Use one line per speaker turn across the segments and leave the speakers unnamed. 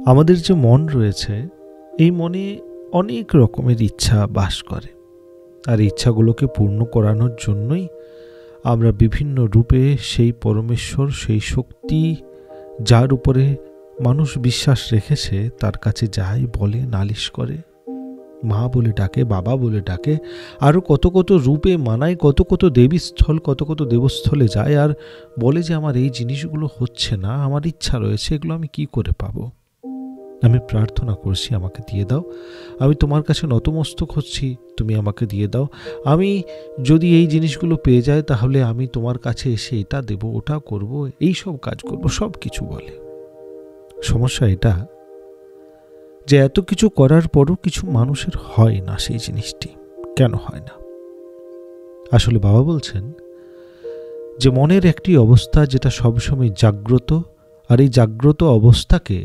আমাদের যে মন রয়েছে, এই মনে অনেক রকমের ইচ্ছা বাস করে, আর ইচ্ছাগুলোকে পূর্ণ করানোর জন্যই আমরা বিভিন্ন রূপে সেই পরমেশ্বর, সেই শক্তি যার উপরে মানুষ বিশ্বাস রেখেছে, তার কাছে যায়, বলে, নালিশ করে, মা বলে ডাকে, বাবা বলে ডাকে, আরও কত কত রূপে মানায়, কত কত দেবীস্থল, কত কত দেবস্থলে যায় আর বলে যে আমার এই জিনিসগুলো হচ্ছে না, আমার ইচ্ছা রয়েছে, এগুলো আমি কি করে পাবো? আমি প্রার্থনা করছি, আমাকে দিয়ে দাও। আমি তোমার কাছে নতমস্তক হচ্ছি, তুমি আমাকে দিয়ে দাও। আমি যদি এই জিনিসগুলো পেয়ে যাই, তাহলে আমি তোমার কাছে এসে এটা দেব, ওটা করব, এই সব কাজ করব, সব কিছু বলে। সমস্যা এটা যে এত কিছু করার পরও কিছু মানুষের হয় না সেই জিনিসটি। কেন হয় না? আসলে বাবা বলছেন যে মনের একটি অবস্থা যেটা সবসময় জাগ্রত, আর এই জাগ্রত অবস্থাকে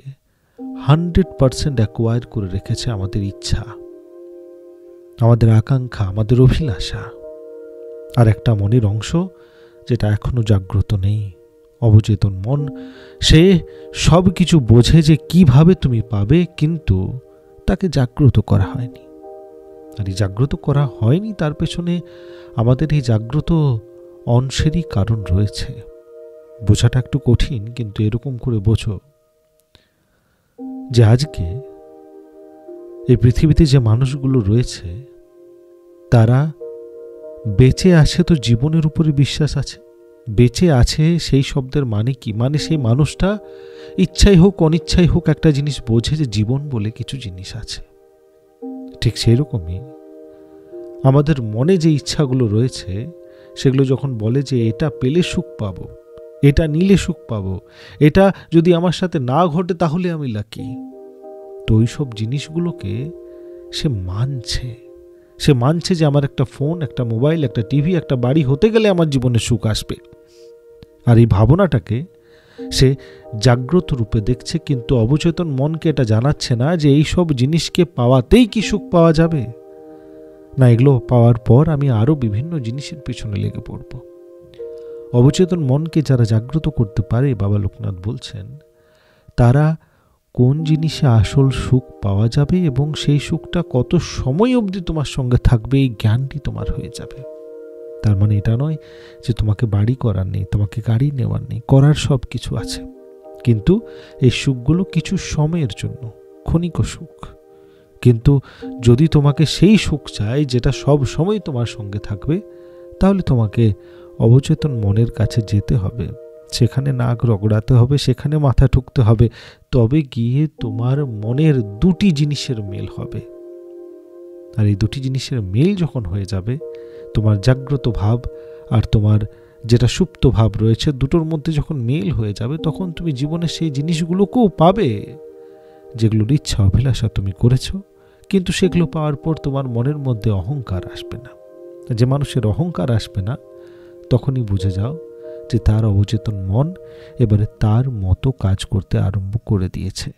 100% অ্যাকোয়ার করে রেখেছে আমাদের ইচ্ছা, আমাদের আকাঙ্ক্ষা, আমাদের অভিলাষা। আর একটা মনের অংশ যেটা এখনো জাগ্রত নেই, অবচেতন মন, সে সব কিছু বোঝে যে কিভাবে তুমি পাবে, কিন্তু তাকে জাগ্রত করা হয়নি। আর এই জাগ্রত করা হয়নি, তার পেছনে আমাদের এই জাগ্রত অংশেরই কারণ রয়েছে। বোঝাটা একটু কঠিন, কিন্তু এরকম করে বোঝো যে আজকে এই পৃথিবীতে যে মানুষগুলো রয়েছে, তারা বেঁচে আছে তো জীবনের উপরে বিশ্বাস আছে। বেঁচে আছে সেই শব্দের মানে কি? মানে সেই মানুষটা ইচ্ছাই হোক অনিচ্ছাই হোক একটা জিনিস বোঝে যে জীবন বলে কিছু জিনিস আছে। ঠিক সেই রকমই আমাদের মনে যে ইচ্ছাগুলো রয়েছে, সেগুলো যখন বলে যে এটা পেলে সুখ পাবো, এটা নিলে সুখ পাবো, এটা যদি আমার সাথে না ঘটে তাহলে আমি লাকি, তো ওই সব জিনিসগুলোকে সে মানছে। সে মানছে যে আমার একটা ফোন, একটা মোবাইল, একটা টিভি, একটা বাড়ি হতে গেলে আমার জীবনে সুখ আসবে। আর এই ভাবনাটাকে সে জাগ্রত রূপে দেখছে, কিন্তু অবচেতন মনকে এটা জানাচ্ছে না যে এই সব জিনিসকে পাওয়াতেই কি সুখ পাওয়া যাবে, না এগুলো পাওয়ার পর আমি আরও বিভিন্ন জিনিসের পেছনে লেগে পড়ব। অবচেতন মনকে যারা জাগ্রত করতে পারে, বাবা লোকনাথ বলছেন, তারা কোন জিনিসে আসল সুখ পাওয়া যাবে এবং সেই সুখটা কত সময় অবধি তোমার সঙ্গে থাকবে, এই জ্ঞানটি তোমার হয়ে যাবে। তার মানে এটা নয় যে তোমাকে বাড়ি করার নেই, তোমাকে গাড়ি নেওয়ার নেই, করার সব কিছু আছে, কিন্তু এই সুখগুলো কিছু সময়ের জন্য, ক্ষণিক সুখ। কিন্তু যদি তোমাকে সেই সুখ চাই যেটা সব সময় তোমার সঙ্গে থাকবে, তাহলে তোমাকে অবচেতন মনের কাছে যেতে হবে, সেখানে নাক রগড়াতে হবে, সেখানে মাথা ঠুকতে হবে, তবে গিয়ে তোমার মনের দুটি জিনিসের মেল হবে। আর এই দুটি জিনিসের মেল যখন হয়ে যাবে, তোমার জাগ্রত ভাব আর তোমার যেটা সুপ্ত ভাব রয়েছে, দুটোর মধ্যে যখন মেল হয়ে যাবে, তখন তুমি জীবনে সেই জিনিসগুলোকেও পাবে যেগুলোর ইচ্ছা অভিলাষা তুমি করেছো, কিন্তু সেগুলো পাওয়ার পর তোমার মনের মধ্যে অহংকার আসবে না। যে মানুষের অহংকার আসবে না, তখনই বুঝে যাও যে তার অবচেতন মন এবারে তার মতো কাজ করতে আরম্ভ করে দিয়েছে।